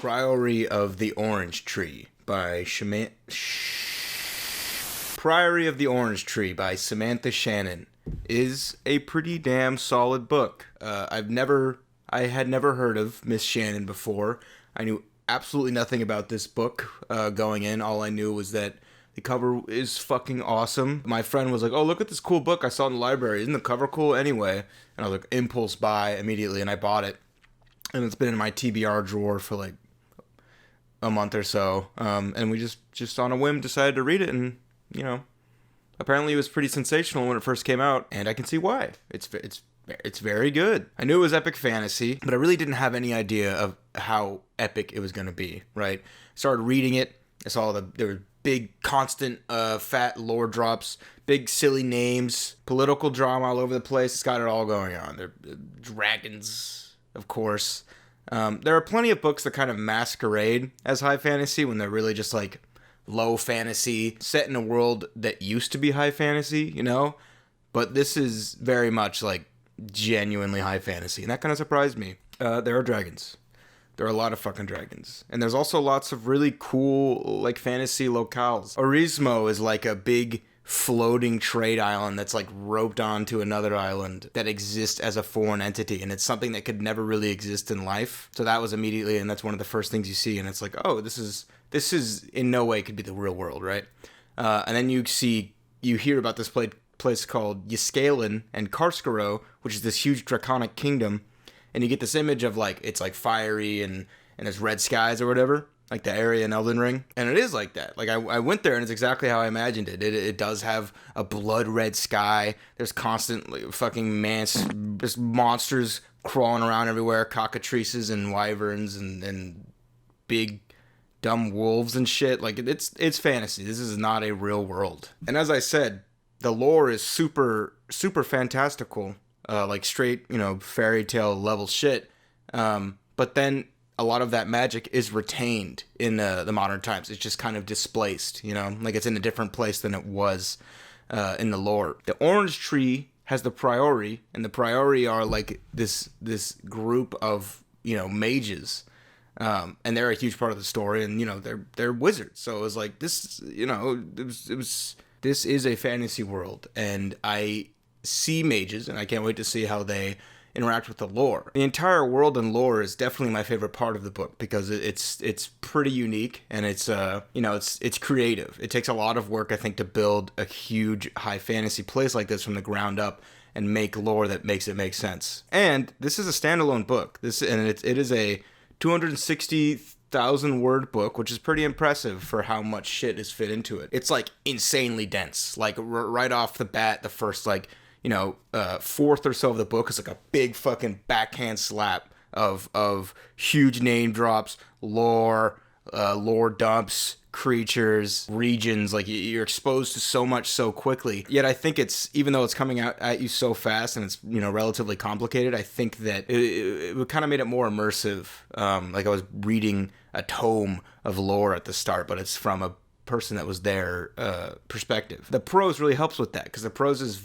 Priory of the Orange Tree by Priory of the Orange Tree by Samantha Shannon is a pretty damn solid book. I had never heard of Miss Shannon before. I knew absolutely nothing about this book going in. All I knew was that the cover is fucking awesome. My friend was like, "Oh, look at this cool book I saw in the library. Isn't the cover cool anyway?" And I was like, impulse buy immediately, and I bought it. And it's been in my TBR drawer for like a month or so. And we just on a whim decided to read it, and apparently it was pretty sensational when it first came out, and I can see why. It's very good. I knew it was epic fantasy, but I really didn't have any idea of how epic it was going to be, right? Started reading it. I saw there were big, constant, fat lore drops, big, silly names, political drama all over the place. It's got it all going on. There are dragons, of course. There are plenty of books that kind of masquerade as high fantasy when they're really just like low fantasy, set in a world that used to be high fantasy, But this is very much like genuinely high fantasy, and that kind of surprised me. There are dragons. There are a lot of fucking dragons. And there's also lots of really cool, like, fantasy locales. Orismo is like a big floating trade island that's like roped onto another island that exists as a foreign entity, and it's something that could never really exist in life. So that was immediately, and that's one of the first things you see, and it's like, oh, this is in no way could be the real world, right? And then you hear about this place called Yskalen and Karskaro, which is this huge draconic kingdom, and you get this image of like it's like fiery and there's red skies or whatever, like the area in Elden Ring, and it is like that. Like I went there and it's exactly how I imagined it. It does have a blood red sky. There's constantly fucking there's monsters crawling around everywhere, cockatrices and wyverns and big dumb wolves and shit. Like it's fantasy. This is not a real world. And as I said, the lore is super super fantastical. Like straight, fairy tale level shit. But then a lot of that magic is retained in the modern times. It's just kind of displaced, like it's in a different place than it was in the lore. The Orange Tree has the Priory, and the Priory are like this group of, mages. And they're a huge part of the story, and, they're wizards. So it was like this, this is a fantasy world, and I see mages, and I can't wait to see how they interact with the lore. The entire world and lore is definitely my favorite part of the book because it's pretty unique, and it's it's creative. It takes a lot of work, I think, to build a huge high fantasy place like this from the ground up and make lore that makes it make sense. And this is a standalone book. It is a 260,000 word book, which is pretty impressive for how much shit is fit into it. It's like insanely dense. Like right off the bat, the first fourth or so of the book is like a big fucking backhand slap of huge name drops, lore dumps, creatures, regions. Like you're exposed to so much so quickly. Yet I think even though it's coming out at you so fast and it's relatively complicated, I think that it kind of made it more immersive. Like I was reading a tome of lore at the start, but it's from a person that was their perspective. The prose really helps with that because the prose is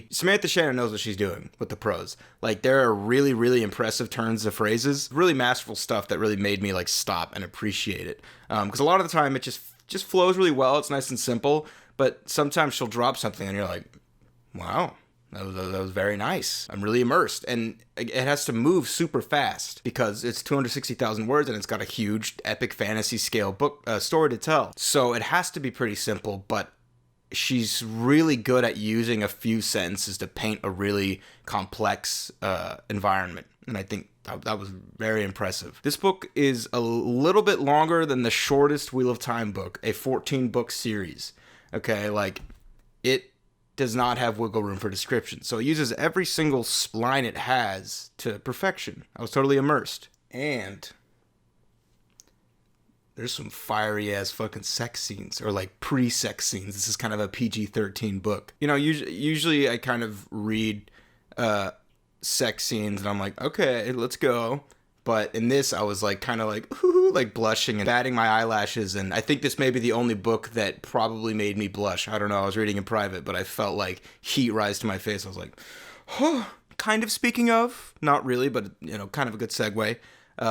Samantha Shannon knows what she's doing with the prose. Like there are really, really impressive turns of phrases, really masterful stuff that really made me like stop and appreciate it. Because a lot of the time it just flows really well. It's nice and simple, but sometimes she'll drop something and you're like, wow. That was very nice. I'm really immersed. And it has to move super fast because it's 260,000 words and it's got a huge epic fantasy scale book story to tell. So it has to be pretty simple, but she's really good at using a few sentences to paint a really complex environment. And I think that was very impressive. This book is a little bit longer than the shortest Wheel of Time book, a 14-book series. Okay, like it does not have wiggle room for description. So it uses every single line it has to perfection. I was totally immersed. And there's some fiery ass fucking sex scenes, or like pre-sex scenes. This is kind of a PG-13 book. Usually I kind of read sex scenes and I'm like, okay, let's go. But in this, I was like kind of like, ooh, like blushing and batting my eyelashes. And I think this may be the only book that probably made me blush. I don't know. I was reading in private, but I felt like heat rise to my face. I was like, oh, kind of speaking of, not really, but kind of a good segue.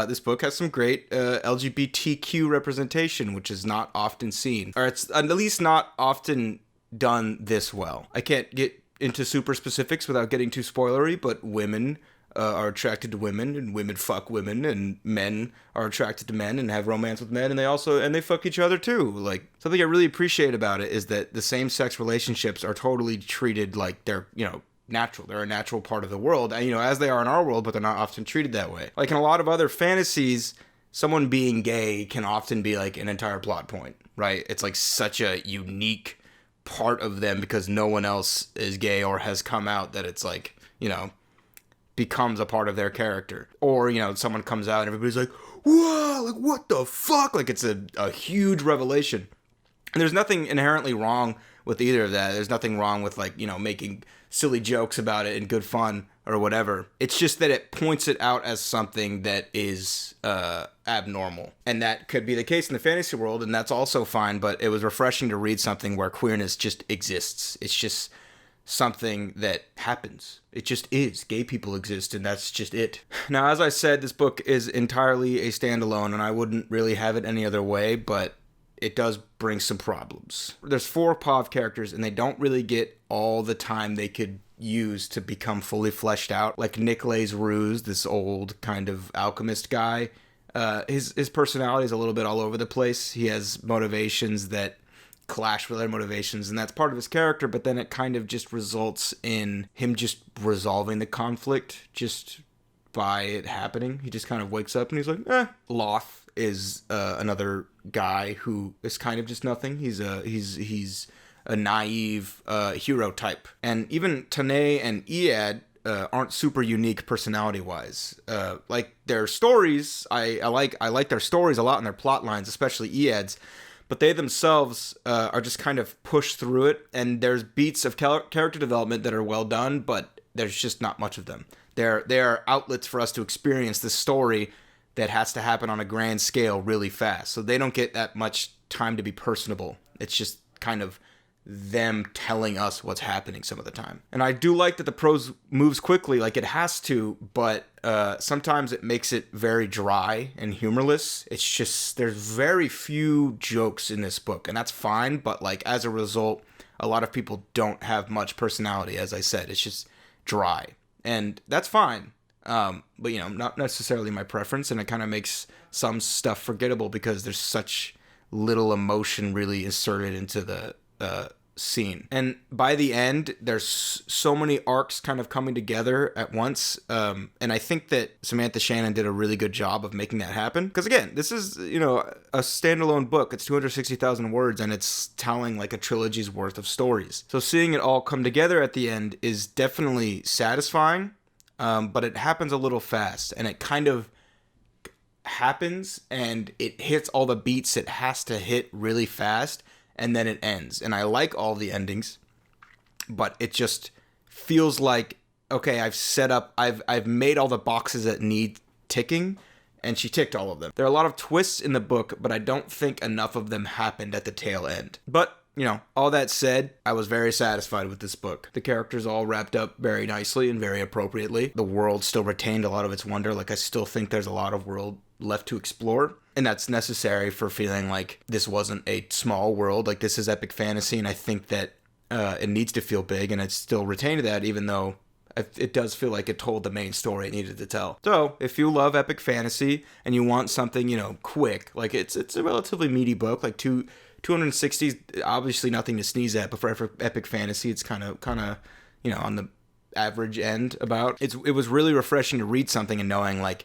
This book has some great LGBTQ representation, which is not often seen, or it's at least not often done this well. I can't get into super specifics without getting too spoilery, but women are attracted to women, and women fuck women, and men are attracted to men and have romance with men, and they fuck each other too. Like, something I really appreciate about it is that the same-sex relationships are totally treated like they're, natural. They're a natural part of the world, and, as they are in our world, but they're not often treated that way. Like, in a lot of other fantasies, someone being gay can often be, like, an entire plot point, right? It's, like, such a unique part of them because no one else is gay or has come out that it's, like, becomes a part of their character. Or, someone comes out and everybody's like, whoa, like, what the fuck? Like, it's a huge revelation. And there's nothing inherently wrong with either of that. There's nothing wrong with, like, making silly jokes about it in good fun or whatever. It's just that it points it out as something that is abnormal. And that could be the case in the fantasy world, and that's also fine, but it was refreshing to read something where queerness just exists. It's just something that happens. It just is. Gay people exist, and that's just it. Now, as I said, this book is entirely a standalone, and I wouldn't really have it any other way, but it does bring some problems. There's 4 POV characters, and they don't really get all the time they could use to become fully fleshed out. Like Nicolas Ruse, this old kind of alchemist guy, his personality is a little bit all over the place. He has motivations that clash with other motivations, and that's part of his character, but then it kind of just results in him just resolving the conflict just by it happening. He just kind of wakes up and he's like, Loth is another guy who is kind of just nothing. He's a naive hero type. And even Tanae and Iad aren't super unique personality-wise. Like their stories, I like their stories a lot and their plot lines, especially Iad's, but they themselves are just kind of pushed through it, and there's beats of character development that are well done, but there's just not much of them. They're outlets for us to experience this story that has to happen on a grand scale really fast. So they don't get that much time to be personable. It's just kind of them telling us what's happening some of the time. And I do like that the prose moves quickly, like it has to, but sometimes it makes it very dry and humorless. It's just, there's very few jokes in this book, and that's fine, but like as a result, a lot of people don't have much personality, as I said. It's just dry, and that's fine. But not necessarily my preference, and it kind of makes some stuff forgettable because there's such little emotion really inserted into the scene. And by the end, there's so many arcs kind of coming together at once, and I think that Samantha Shannon did a really good job of making that happen, because again, this is a standalone book. It's 260,000 words, and it's telling like a trilogy's worth of stories. So seeing it all come together at the end is definitely satisfying, but it happens a little fast, and it kind of happens and it hits all the beats it has to hit really fast, and then it ends. And I like all the endings, but it just feels like, okay, I've made all the boxes that need ticking, and she ticked all of them. There are a lot of twists in the book, but I don't think enough of them happened at the tail end. But all that said, I was very satisfied with this book. The characters all wrapped up very nicely and very appropriately. The world still retained a lot of its wonder. Like, I still think there's a lot of world left to explore, and that's necessary for feeling like this wasn't a small world. Like, this is epic fantasy, and I think that it needs to feel big, and it still retained that, even though it does feel like it told the main story it needed to tell. So, if you love epic fantasy and you want something, quick, like it's a relatively meaty book, like 260, obviously nothing to sneeze at, but for epic fantasy, it's kind of on the average end about. It was really refreshing to read something and knowing, like,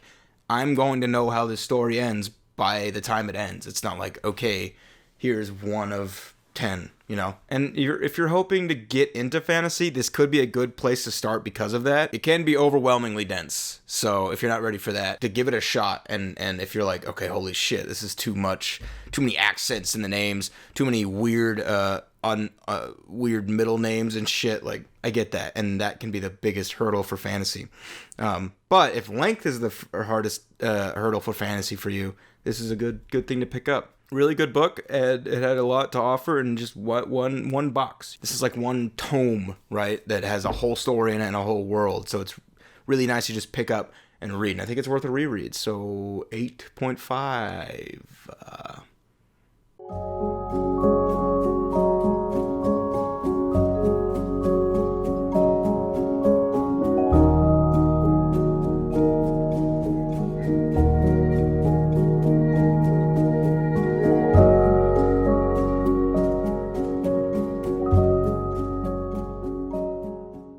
I'm going to know how this story ends by the time it ends. It's not like, okay, here's 1 of 10, And if you're hoping to get into fantasy, this could be a good place to start because of that. It can be overwhelmingly dense, so if you're not ready for that, to give it a shot, and if you're like, okay, holy shit, this is too much, too many accents in the names, too many weird weird middle names and shit, like, I get that, and that can be the biggest hurdle for fantasy. But if length is the hardest hurdle for fantasy for you, this is a good thing to pick up. Really good book, and it had a lot to offer in just one box. This is like one tome, right, that has a whole story in it and a whole world, so it's really nice to just pick up and read. And I think it's worth a reread. So 8.5.